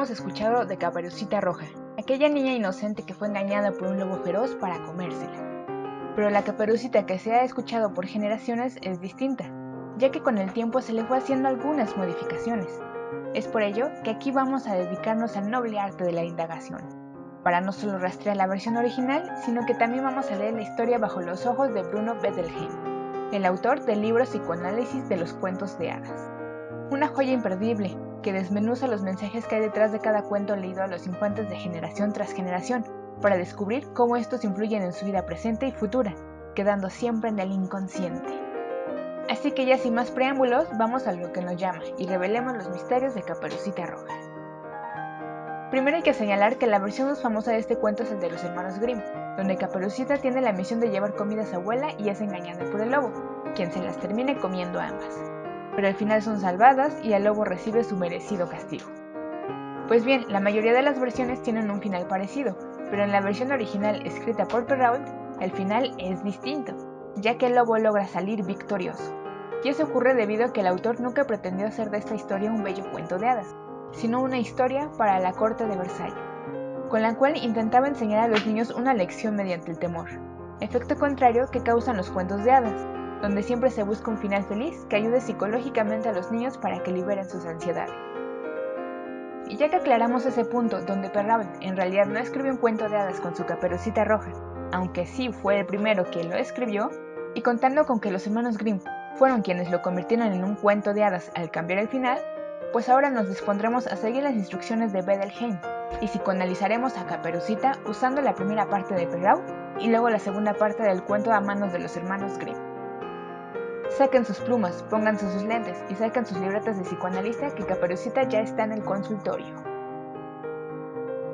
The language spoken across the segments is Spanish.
hemos escuchado de Caperucita Roja, aquella niña inocente que fue engañada por un lobo feroz para comérsela. Pero la Caperucita que se ha escuchado por generaciones es distinta, ya que con el tiempo se le fue haciendo algunas modificaciones. Es por ello que aquí vamos a dedicarnos al noble arte de la indagación, para no solo rastrear la versión original, sino que también vamos a leer la historia bajo los ojos de Bruno Bettelheim, el autor del libro Psicoanálisis de los cuentos de hadas. Una joya imperdible, que desmenuza los mensajes que hay detrás de cada cuento leído a los infantes de generación tras generación, para descubrir cómo estos influyen en su vida presente y futura, quedando siempre en el inconsciente. Así que ya sin más preámbulos, vamos a lo que nos llama y revelemos los misterios de Caperucita Roja. Primero hay que señalar que la versión más famosa de este cuento es el de los hermanos Grimm, donde Caperucita tiene la misión de llevar comida a su abuela y es engañada por el lobo, quien se las termina comiendo a ambas. Pero al final son salvadas y el lobo recibe su merecido castigo. Pues bien, la mayoría de las versiones tienen un final parecido, pero en la versión original escrita por Perrault, el final es distinto, ya que el lobo logra salir victorioso. Y eso ocurre debido a que el autor nunca pretendió hacer de esta historia un bello cuento de hadas, sino una historia para la corte de Versalles, con la cual intentaba enseñar a los niños una lección mediante el temor, efecto contrario que causan los cuentos de hadas, donde siempre se busca un final feliz que ayude psicológicamente a los niños para que liberen sus ansiedades. Y ya que aclaramos ese punto donde Perrault en realidad no escribió un cuento de hadas con su Caperucita Roja, aunque sí fue el primero que lo escribió, y contando con que los hermanos Grimm fueron quienes lo convirtieron en un cuento de hadas al cambiar el final, pues ahora nos dispondremos a seguir las instrucciones de Bettelheim y psicoanalizaremos a Caperucita usando la primera parte de Perrault y luego la segunda parte del cuento a manos de los hermanos Grimm. Saquen sus plumas, pónganse sus lentes y saquen sus libretas de psicoanalista que Caperucita ya está en el consultorio.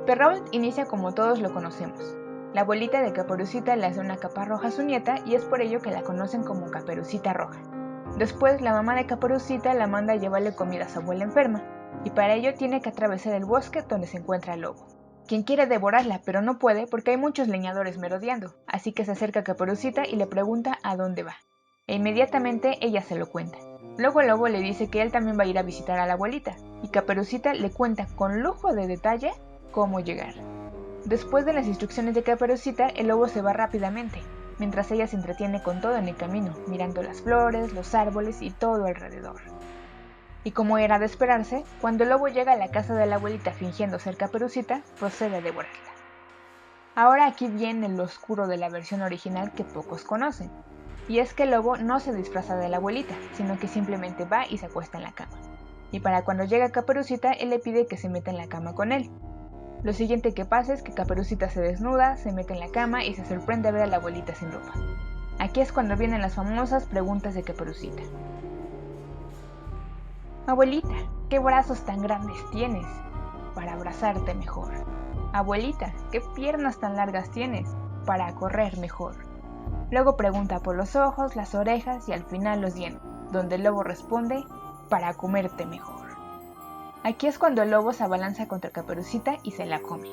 Perrault inicia como todos lo conocemos. La abuelita de Caperucita le hace una capa roja a su nieta y es por ello que la conocen como Caperucita Roja. Después la mamá de Caperucita la manda a llevarle comida a su abuela enferma, y para ello tiene que atravesar el bosque donde se encuentra el lobo, quien quiere devorarla pero no puede porque hay muchos leñadores merodeando, así que se acerca a Caperucita y le pregunta a dónde va. E inmediatamente ella se lo cuenta. Luego el lobo le dice que él también va a ir a visitar a la abuelita, y Caperucita le cuenta con lujo de detalle cómo llegar. Después de las instrucciones de Caperucita, el lobo se va rápidamente, mientras ella se entretiene con todo en el camino, mirando las flores, los árboles y todo alrededor. Y como era de esperarse, cuando el lobo llega a la casa de la abuelita fingiendo ser Caperucita, procede a devorarla. Ahora aquí viene lo oscuro de la versión original que pocos conocen, y es que el lobo no se disfraza de la abuelita, sino que simplemente va y se acuesta en la cama. Y para cuando llega Caperucita, él le pide que se meta en la cama con él. Lo siguiente que pasa es que Caperucita se desnuda, se mete en la cama y se sorprende a ver a la abuelita sin ropa. Aquí es cuando vienen las famosas preguntas de Caperucita. Abuelita, ¿qué brazos tan grandes tienes? Para abrazarte mejor. Abuelita, ¿qué piernas tan largas tienes? Para correr mejor. Luego pregunta por los ojos, las orejas y al final los dientes, donde el lobo responde, para comerte mejor. Aquí es cuando el lobo se abalanza contra Caperucita y se la come.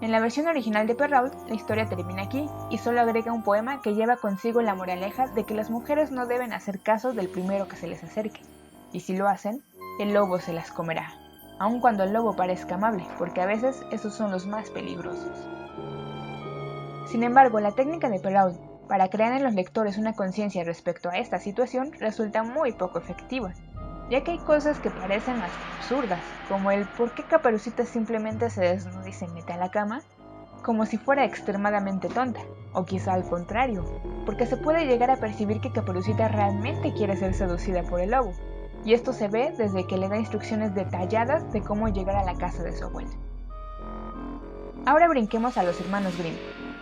En la versión original de Perrault, la historia termina aquí y solo agrega un poema que lleva consigo la moraleja de que las mujeres no deben hacer caso del primero que se les acerque, y si lo hacen, el lobo se las comerá, aun cuando el lobo parezca amable, porque a veces esos son los más peligrosos. Sin embargo, la técnica de Perrault para crear en los lectores una conciencia respecto a esta situación resulta muy poco efectiva, ya que hay cosas que parecen hasta absurdas, como el por qué Caperucita simplemente se desnuda y se mete a la cama, como si fuera extremadamente tonta, o quizá al contrario, porque se puede llegar a percibir que Caperucita realmente quiere ser seducida por el lobo, y esto se ve desde que le da instrucciones detalladas de cómo llegar a la casa de su abuela. Ahora brinquemos a los hermanos Grimm.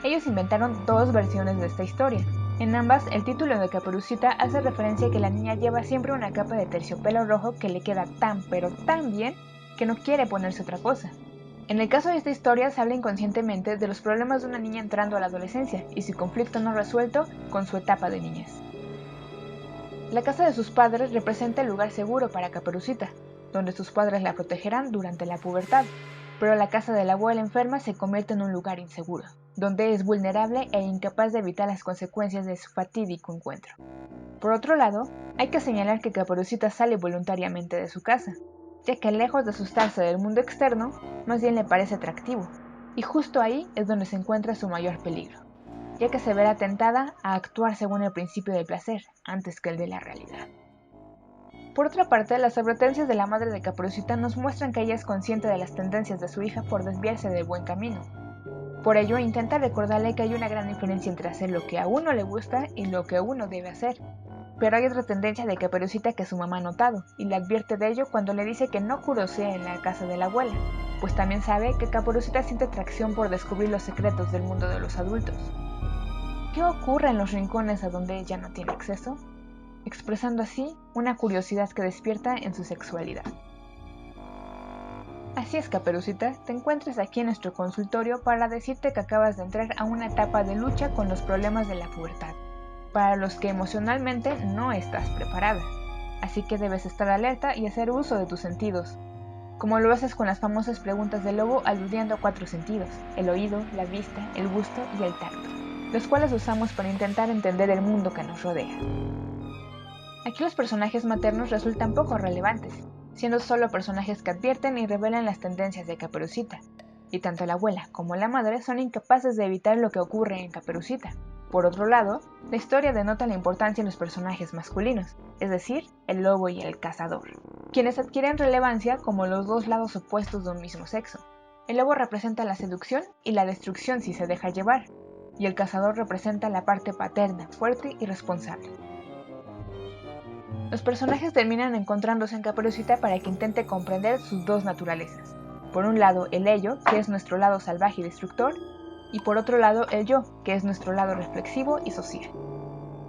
Ellos inventaron dos versiones de esta historia. En ambas, el título de Caperucita hace referencia a que la niña lleva siempre una capa de terciopelo rojo que le queda tan pero tan bien que no quiere ponerse otra cosa. En el caso de esta historia se habla inconscientemente de los problemas de una niña entrando a la adolescencia y su conflicto no resuelto con su etapa de niñez. La casa de sus padres representa el lugar seguro para Caperucita, donde sus padres la protegerán durante la pubertad, pero la casa de la abuela enferma se convierte en un lugar inseguro, donde es vulnerable e incapaz de evitar las consecuencias de su fatídico encuentro. Por otro lado, hay que señalar que Caperucita sale voluntariamente de su casa, ya que lejos de asustarse del mundo externo, más bien le parece atractivo, y justo ahí es donde se encuentra su mayor peligro, ya que se verá tentada a actuar según el principio del placer, antes que el de la realidad. Por otra parte, las advertencias de la madre de Caperucita nos muestran que ella es consciente de las tendencias de su hija por desviarse del buen camino. Por ello, intenta recordarle que hay una gran diferencia entre hacer lo que a uno le gusta y lo que uno debe hacer. Pero hay otra tendencia de Caperucita que su mamá ha notado, y le advierte de ello cuando le dice que no curosee en la casa de la abuela, pues también sabe que Caperucita siente atracción por descubrir los secretos del mundo de los adultos. ¿Qué ocurre en los rincones a donde ella no tiene acceso? Expresando así una curiosidad que despierta en su sexualidad. Así es, Caperucita, te encuentras aquí en nuestro consultorio para decirte que acabas de entrar a una etapa de lucha con los problemas de la pubertad, para los que emocionalmente no estás preparada. Así que debes estar alerta y hacer uso de tus sentidos, como lo haces con las famosas preguntas del lobo aludiendo a 4 sentidos: el oído, la vista, el gusto y el tacto, los cuales usamos para intentar entender el mundo que nos rodea. Aquí los personajes maternos resultan poco relevantes, siendo solo personajes que advierten y revelan las tendencias de Caperucita, y tanto la abuela como la madre son incapaces de evitar lo que ocurre en Caperucita. Por otro lado, la historia denota la importancia en los personajes masculinos, es decir, el lobo y el cazador, quienes adquieren relevancia como los dos lados opuestos de un mismo sexo. El lobo representa la seducción y la destrucción si se deja llevar, y el cazador representa la parte paterna, fuerte y responsable. Los personajes terminan encontrándose en Caperucita para que intente comprender sus dos naturalezas. Por un lado, el ello, que es nuestro lado salvaje y destructor, y por otro lado, el yo, que es nuestro lado reflexivo y social.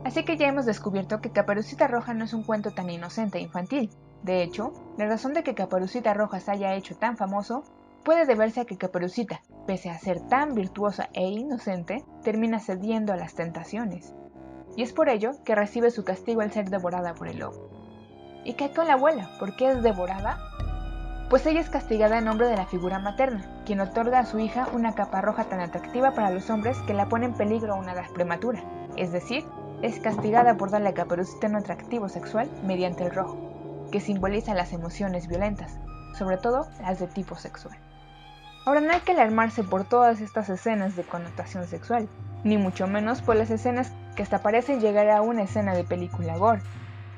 Así que ya hemos descubierto que Caperucita Roja no es un cuento tan inocente e infantil. De hecho, la razón de que Caperucita Roja se haya hecho tan famoso puede deberse a que Caperucita, pese a ser tan virtuosa e inocente, termina cediendo a las tentaciones. Y es por ello que recibe su castigo al ser devorada por el lobo. ¿Y qué hay con la abuela? ¿Por qué es devorada? Pues ella es castigada en nombre de la figura materna, quien otorga a su hija una capa roja tan atractiva para los hombres que la pone en peligro a una edad prematura, es decir, es castigada por darle a Caperucita un atractivo sexual mediante el rojo, que simboliza las emociones violentas, sobre todo las de tipo sexual. Ahora, no hay que alarmarse por todas estas escenas de connotación sexual, ni mucho menos por las escenas que hasta parecen llegar a una escena de película gore.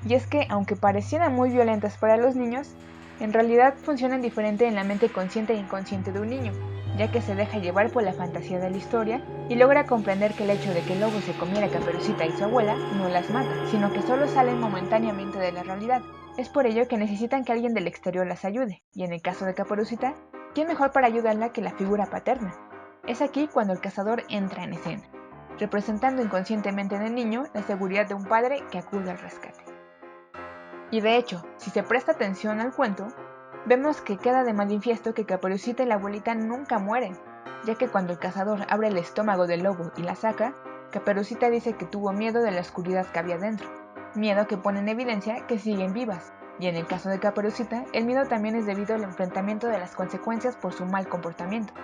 Y es que, aunque parecieran muy violentas para los niños, en realidad funcionan diferente en la mente consciente e inconsciente de un niño, ya que se deja llevar por la fantasía de la historia y logra comprender que el hecho de que el lobo se comiera a Caperucita y su abuela no las mata, sino que solo salen momentáneamente de la realidad. Es por ello que necesitan que alguien del exterior las ayude, y en el caso de Caperucita, ¿quién mejor para ayudarla que la figura paterna? Es aquí cuando el cazador entra en escena, representando inconscientemente en el niño la seguridad de un padre que acude al rescate. Y de hecho, si se presta atención al cuento, vemos que queda de manifiesto que Caperucita y la abuelita nunca mueren, ya que cuando el cazador abre el estómago del lobo y la saca, Caperucita dice que tuvo miedo de la oscuridad que había dentro, miedo que pone en evidencia que siguen vivas, y en el caso de Caperucita, el miedo también es debido al enfrentamiento de las consecuencias por su mal comportamiento,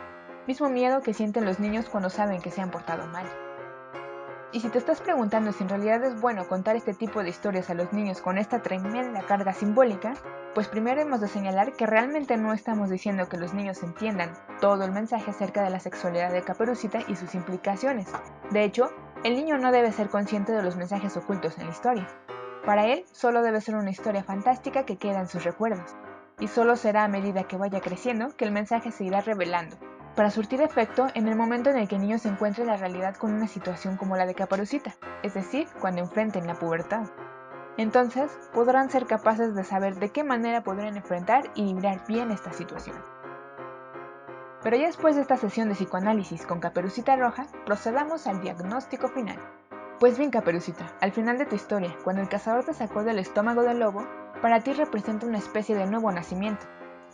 mismo miedo que sienten los niños cuando saben que se han portado mal. Y si te estás preguntando si en realidad es bueno contar este tipo de historias a los niños con esta tremenda carga simbólica, pues primero hemos de señalar que realmente no estamos diciendo que los niños entiendan todo el mensaje acerca de la sexualidad de Caperucita y sus implicaciones. De hecho, el niño no debe ser consciente de los mensajes ocultos en la historia. Para él, solo debe ser una historia fantástica que queda en sus recuerdos, y solo será a medida que vaya creciendo que el mensaje se irá revelando, para surtir efecto en el momento en el que el niño se encuentre en la realidad con una situación como la de Caperucita, es decir, cuando enfrenten la pubertad. Entonces, podrán ser capaces de saber de qué manera podrán enfrentar y librar bien esta situación. Pero ya después de esta sesión de psicoanálisis con Caperucita Roja, procedamos al diagnóstico final. Pues bien, Caperucita, al final de tu historia, cuando el cazador te sacó del estómago del lobo, para ti representa una especie de nuevo nacimiento,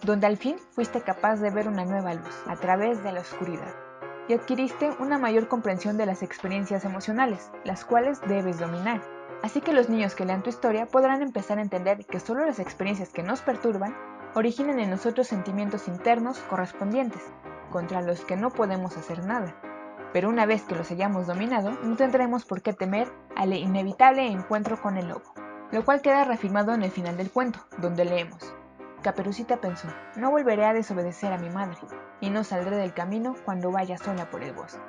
donde al fin fuiste capaz de ver una nueva luz a través de la oscuridad, y adquiriste una mayor comprensión de las experiencias emocionales, las cuales debes dominar. Así que los niños que lean tu historia podrán empezar a entender que solo las experiencias que nos perturban originan en nosotros sentimientos internos correspondientes, contra los que no podemos hacer nada. Pero una vez que los hayamos dominado, no tendremos por qué temer al inevitable encuentro con el lobo, lo cual queda reafirmado en el final del cuento, donde leemos: Caperucita pensó, no volveré a desobedecer a mi madre, y no saldré del camino cuando vaya sola por el bosque.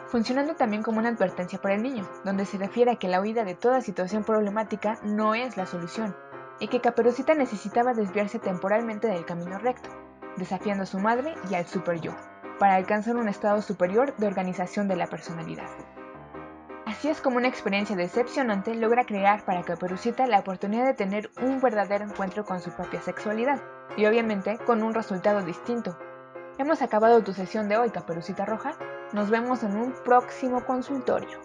Funcionando también como una advertencia para el niño, donde se refiere a que la huida de toda situación problemática no es la solución, y que Caperucita necesitaba desviarse temporalmente del camino recto, desafiando a su madre y al super yo, para alcanzar un estado superior de organización de la personalidad. Así es como una experiencia decepcionante logra crear para Caperucita la oportunidad de tener un verdadero encuentro con su propia sexualidad, y obviamente con un resultado distinto. Hemos acabado tu sesión de hoy, Caperucita Roja. Nos vemos en un próximo consultorio.